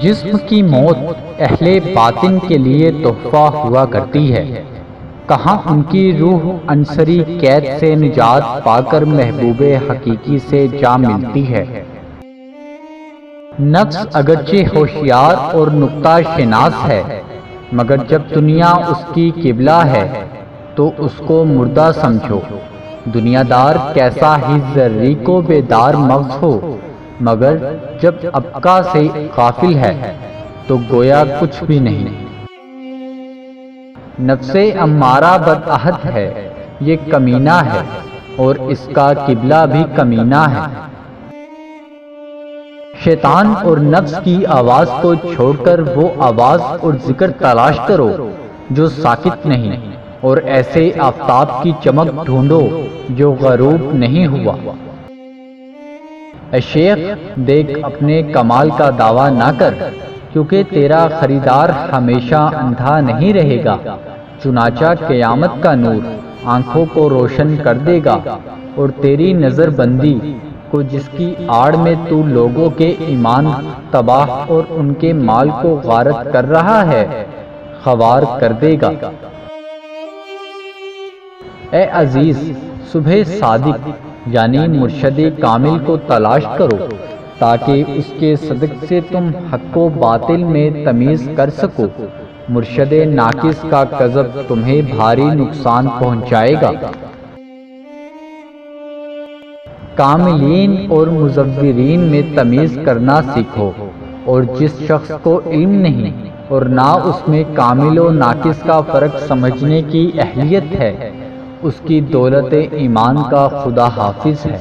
جسم کی موت اہل باطن کے لیے تحفہ ہوا کرتی ہے، کہاں ان کی روح عنصری قید سے نجات پا کر محبوب حقیقی سے جا ملتی ہے۔ نفس اگرچہ ہوشیار اور نکتہ شناس ہے، مگر جب دنیا اس کی قبلہ ہے تو اس کو مردہ سمجھو۔ دنیا دار کیسا ہی ذرّی کو بیدار مغز ہو، مگر جب ابقا سے غافل ہے تو گویا کچھ بھی نہیں۔ نفس امارہ بدعہد ہے، یہ کمینہ ہے اور اس کا قبلہ بھی کمینہ ہے۔ شیطان اور نفس کی آواز کو چھوڑ کر وہ آواز اور ذکر تلاش کرو جو ساکت نہیں، اور ایسے آفتاب کی چمک ڈھونڈو جو غروب نہیں ہوا۔ اے شیخ دیکھ اپنے کمال کا دعویٰ نہ کر، کیونکہ تیرا خریدار ہمیشہ اندھا نہیں رہے گا، چنانچہ قیامت کا نور آنکھوں کو روشن کر دے گا، اور تیری نظر بندی کو جس کی آڑ میں تو لوگوں کے ایمان تباہ اور ان کے مال کو غارت کر رہا ہے، خوار کر دے گا۔ اے عزیز، صبح صادق یعنی مرشد کامل کو تلاش کرو، تاکہ اس کے صدق سے تم حق و باطل میں تمیز کر سکو۔ مرشد ناقص کا کذب تمہیں بھاری نقصان پہنچائے گا۔ کاملین اور مزورین میں تمیز کرنا سیکھو، اور جس شخص کو علم نہیں اور نہ اس میں کامل و ناقص کا فرق سمجھنے کی اہلیت ہے، اس کی دولت ایمان کا خدا حافظ ہے۔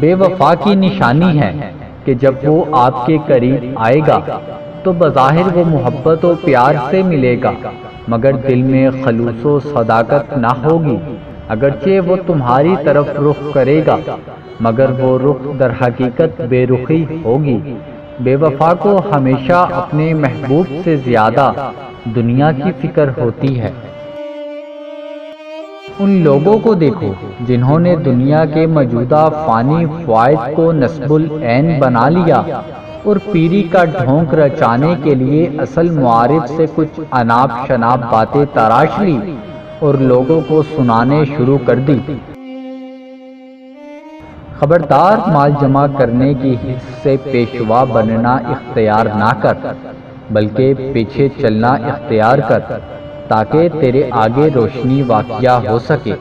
بے وفا کی نشانی ہے کہ جب وہ آپ کے قریب آئے گا تو بظاہر وہ محبت و پیار سے ملے گا، مگر دل میں خلوص و صداقت نہ ہوگی۔ اگرچہ وہ تمہاری طرف رخ کرے گا، مگر وہ رخ در حقیقت بے رخی ہوگی۔ بے وفا کو ہمیشہ اپنے محبوب سے زیادہ دنیا کی فکر ہوتی ہے۔ ان لوگوں کو دیکھو جنہوں نے دنیا کے موجودہ فانی فوائد کو نسب العین بنا لیا اور پیری کا ڈھونک رچانے کے لیے اصل معارف سے کچھ اناپ شناپ باتیں تراش لی اور لوگوں کو سنانے شروع کر دی۔ خبردار، مال جمع کرنے کی حس سے پیشوا بننا اختیار نہ کر، بلکہ پیچھے چلنا اختیار کر، تاکہ تیرے آگے روشنی واقع ہو سکے۔